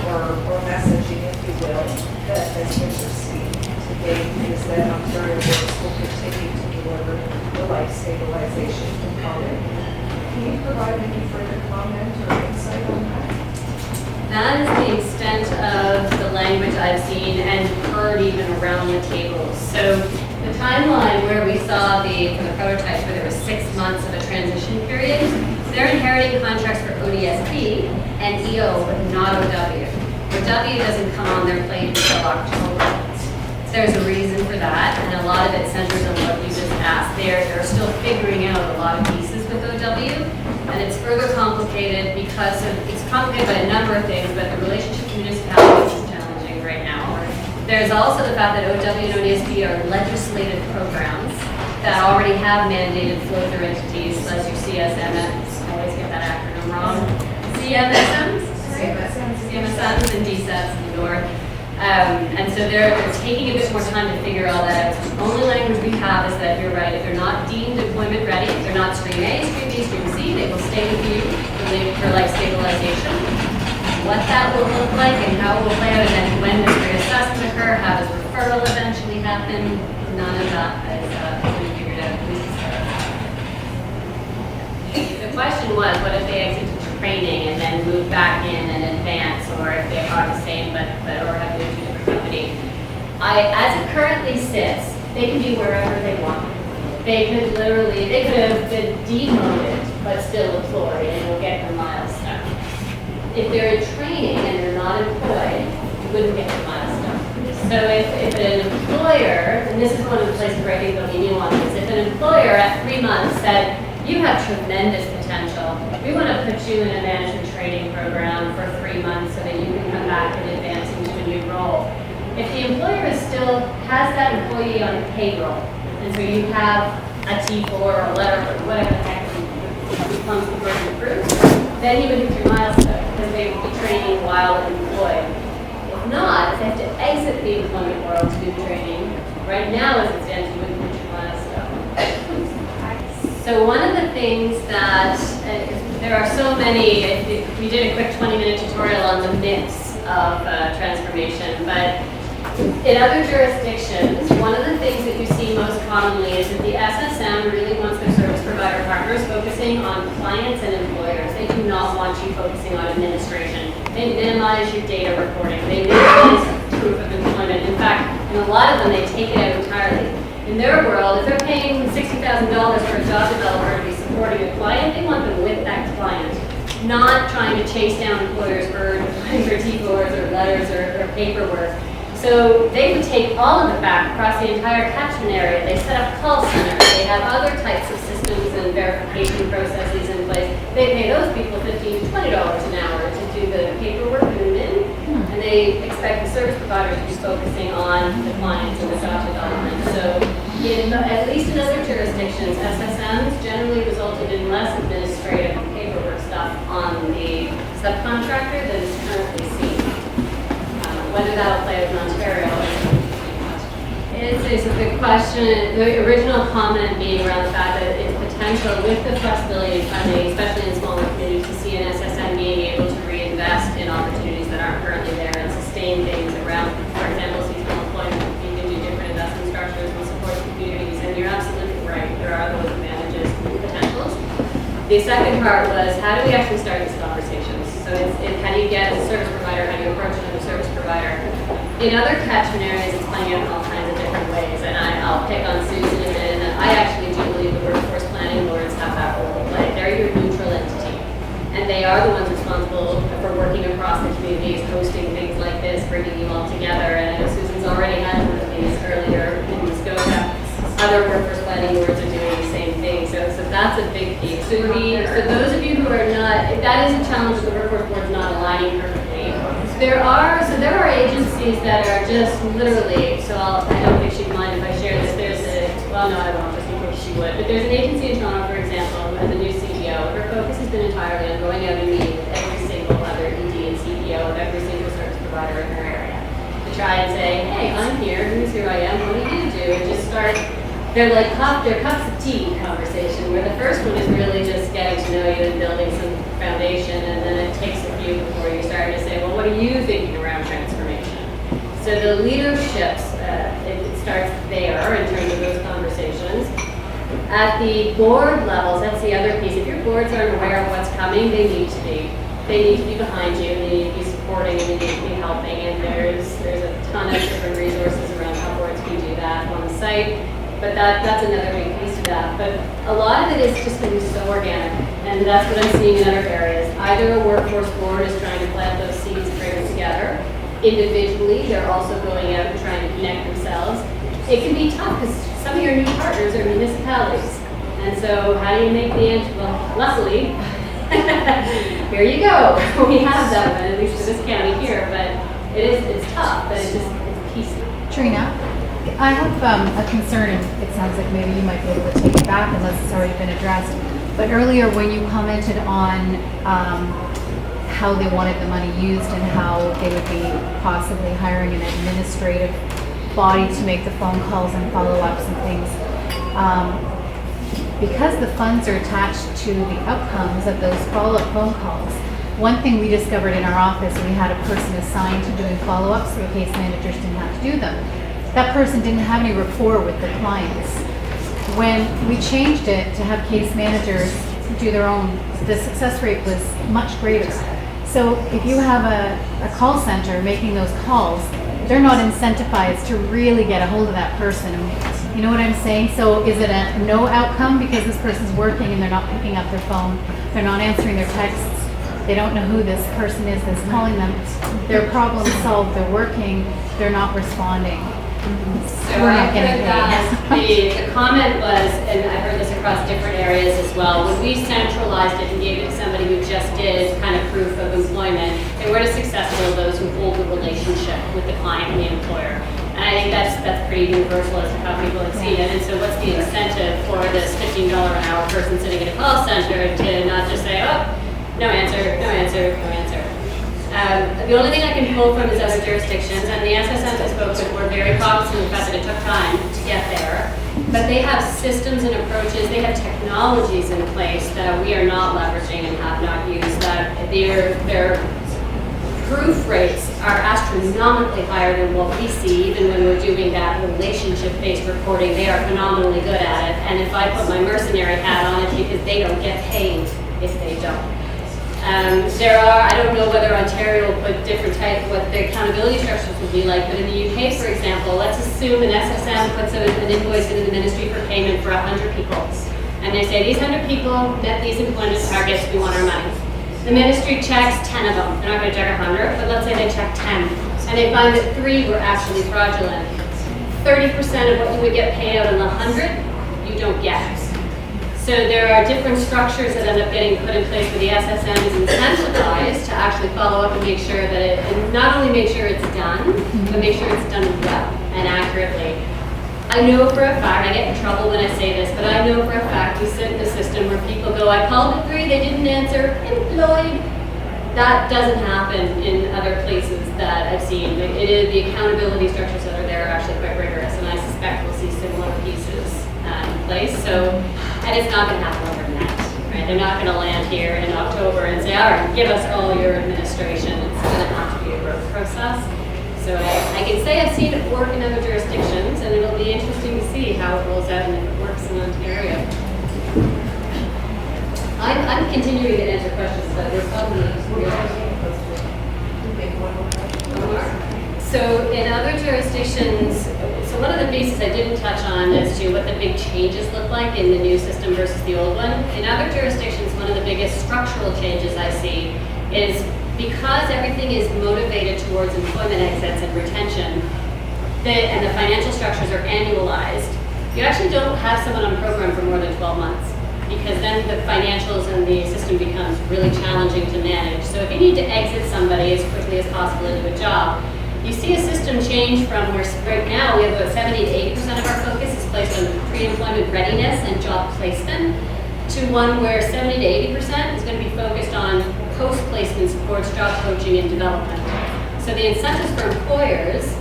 or messaging, if you will, that has been received to date is that Ontario Boards will continue to deliver the life stabilization component. Can you provide any further comment or insight on that? That is the extent of the language I've seen and heard even around the table. So the timeline where we saw for the prototypes where there was 6 months of a transition period, they're inheriting contracts for ODSP and EO, but not OW. OW doesn't come on their plate until October. So there's a reason for that, and a lot of it centers on what you just asked. They're still figuring out a lot of pieces with OW, and it's further complicated because it's complicated by a number of things, but the relationship to municipalities is challenging right now. There's also the fact that OW and ODSP are legislated programs, that already have mandated flow-through entities, as you see SMMs, I always get that acronym wrong, CMSMs? CMSMs and DSETs in the north. And so they're taking a bit more time to figure all that out. The only language we have is that you're right, if they're not deemed employment ready, if they're not stream A, stream B, stream C, they will stay with you for life stabilization. What that will look like and how it will play out, and then when does reassessment occur, how does referral eventually happen, none of that is really figured out. The question was, what if they exit to training and then move back in and advance, or if they are the same but or have moved to a different company? As it currently sits, they can be wherever they want. They could have been demoted but still employed and will get their milestone. If they're in training and they're not employed, you wouldn't get your milestone. So if an employer, and this is one of the places where I think there'll be nuances, if an employer at 3 months said, you have tremendous potential, we want to put you in a management training program for 3 months so that you can come back and advance into a new role. If the employer still has that employee on payroll, and so you have a T4 or a letter or whatever the heck becomes the burden of proof, then you would hit your milestone because they will be training while employed. If not, if they have to exit the employment world to do training, right now as it stands, you wouldn't hit your milestone. So one of the things that, there are so many, we did a quick 20-minute tutorial on the mix of transformation, but in other jurisdictions, one of the things that you see most commonly is that the SSM really wants their service provider partners focusing on clients and employers. They do not want you focusing on administration. They minimize your data reporting. They minimize proof of employment. In fact, in a lot of them, they take it out entirely. In their world, if they're paying $60,000 for a job developer to be supporting a client, they want them with that client, not trying to chase down employers for T4s or letters or paperwork. So they would take all of it back across the entire catchment area. They set up call centers. They have other types of systems and verification processes in place. They pay those people $15 to $20 an hour to do the paperwork and admin. And they expect the service providers to be focusing on the clients and the job development. So at least in other jurisdictions, SSMs generally resulted in less administrative and paperwork stuff on the subcontractor than is currently seen. Whether that'll play out in Ontario is a big question. The original comment being around the fact that it's potential with the flexibility of funding, especially in smaller communities, to see an SSM being able to reinvest in opportunities that aren't currently there and sustain things around, for example, seasonal employment. You can do different investment structures and support the communities, and you're absolutely right. There are those advantages and potentials. The second part was, how do we actually start these conversations? So it's how do you get as a service provider, how do you approach another service provider? In other catchment areas, it's playing out in all kinds of different ways, and I'll pick on Susan in a minute, and I actually do believe the workforce planning boards have that role to play. They're your neutral entity, and they are the ones responsible for working across the communities, hosting things like this, bringing you all together, and I know Susan's already had one of these earlier in Muskoka. Other workforce planning boards are doing the same thing, so that's a big piece. So those of you who are not, that is a challenge that the workforce board is not aligning perfectly. There are agencies that are just literally, I don't think she'd mind if I share this, well no I won't, just in case she would, but there's an agency in Toronto, for example, who has a new CEO. Her focus has been entirely on going out and meeting with every single other ED and CEO of every single service provider in her area to try and say, hey, I'm here, here's who I am, what do you do? And just start, they're like their cups of tea conversation, where the first one is really just getting to know you and building some foundation, and then it takes a few before you start to say, well, what are you thinking around transformation? So the leaderships, it starts there in terms of those conversations. At the board levels, that's the other piece. If your boards aren't aware of what's coming, they need to be. They need to be behind you, and they need to be supporting, and they need to be helping, and there's a ton of different resources around how boards can do that on the site. But that's another big piece to that. But a lot of it is just going to be so organic, and that's what I'm seeing in other areas. Either a workforce board is trying to plant those seeds and bring them together. Individually, they're also going out and trying to connect themselves. It can be tough because some of your new partners are municipalities. And so how do you make the end? Well, luckily, here you go. We have that one, at least for this county here, but it's tough, but it's piecemeal. Trina, I have a concern, and it sounds like maybe you might be able to take it back unless it's already been addressed. But earlier when you commented on how they wanted the money used and how they would be possibly hiring an administrative body to make the phone calls and follow-ups and things, because the funds are attached to the outcomes of those follow-up phone calls, one thing we discovered in our office, we had a person assigned to doing follow-ups, so the case managers didn't have to do them. That person didn't have any rapport with the clients. When we changed it to have case managers do their own, the success rate was much greater. So if you have a call center making those calls, they're not incentivized to really get a hold of that person. You know what I'm saying? So is it a no outcome because this person's working and they're not picking up their phone, they're not answering their texts, they don't know who this person is that's calling them, their problem solved, they're working, they're not responding. So We're I not getting heard that the comment was, and I heard this across different areas as well, when we centralized it and gave it to somebody who just did kind of proof of employment, they weren't as successful as those who hold the relationship with the client and the employer. And I think that's pretty universal as to how people have seen it. And so what's the incentive for this $15 an hour person sitting in a call center to not just say, oh, no answer, no answer, no answer. The only thing I can pull from is other jurisdictions, and the SSM I spoke with were very cognizant of the fact that it took time to get there. But they have systems and approaches, they have technologies in place that we are not leveraging and have not used, that their proof rates are astronomically higher than what we see, even when we're doing that relationship-based reporting. They are phenomenally good at it, and if I put my mercenary hat on it, because they don't get paid if they don't. I don't know whether Ontario will put different type, what the accountability structures will be like, but in the UK, for example, let's assume an SSM puts an invoice into the ministry for payment for 100 people. And they say, these 100 people met these employment targets, we want our money. The ministry checks 10 of them. They're not going to check 100, but let's say they check 10. And they find that 3 were actually fraudulent. 30% of what you would get paid out on the 100, you don't get. So there are different structures that end up getting put in place where the SSM is incentivized to actually follow up and make sure that and not only make sure it's done, but make sure it's done well and accurately. I know for a fact, I get in trouble when I say this, but I know for a fact we sit in a system where people go, I called at 3, they didn't answer, employed. That doesn't happen in other places that I've seen. The accountability structures that are there are actually quite rigorous, and I suspect we'll see similar pieces in place. So, and it's not going to happen overnight, right? They're not going to land here in October and say, all right, give us all your administration. It's going to have to be a growth process. So I can say I've seen it work in other jurisdictions, and it'll be interesting to see how it rolls out and if it works in Ontario. I'm continuing to answer questions, but there's probably So in other jurisdictions, so one of the pieces I didn't touch on as to what the big changes look like in the new system versus the old one. In other jurisdictions, one of the biggest structural changes I see is because everything is motivated towards employment exits and retention, and the financial structures are annualized, you actually don't have someone on program for more than 12 months. Because then the financials and the system becomes really challenging to manage. So if you need to exit somebody as quickly as possible into a job, you see a system change from where right now we have about 70 to 80% of our focus is placed on pre-employment readiness and job placement, to one where 70 to 80% is going to be focused on post-placement supports, job coaching, and development. So the incentives for employers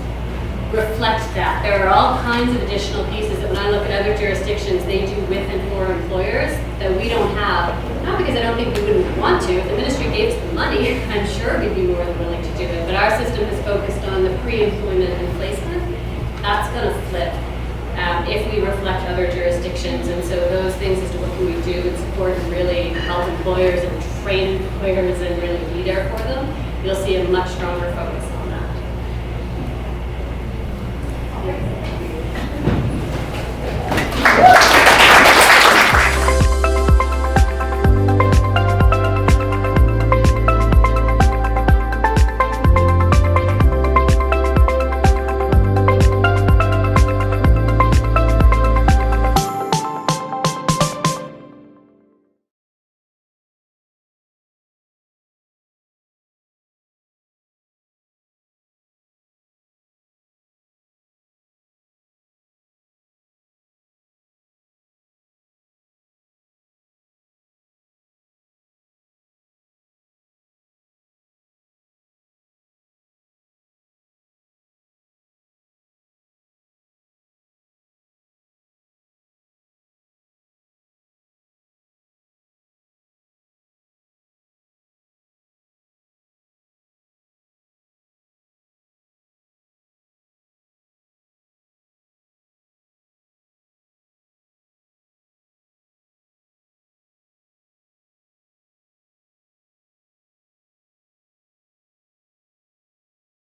reflect that. There are all kinds of additional pieces that when I look at other jurisdictions, they do with and for employers that we don't have. Not because I don't think we wouldn't want to. If the ministry gave us the money, I'm sure we'd be more than willing to do it. But our system is focused on the pre-employment and placement. That's going to flip if we reflect other jurisdictions. And so those things as to what can we do and support and really help employers and train employers and really be there for them, you'll see a much stronger focus.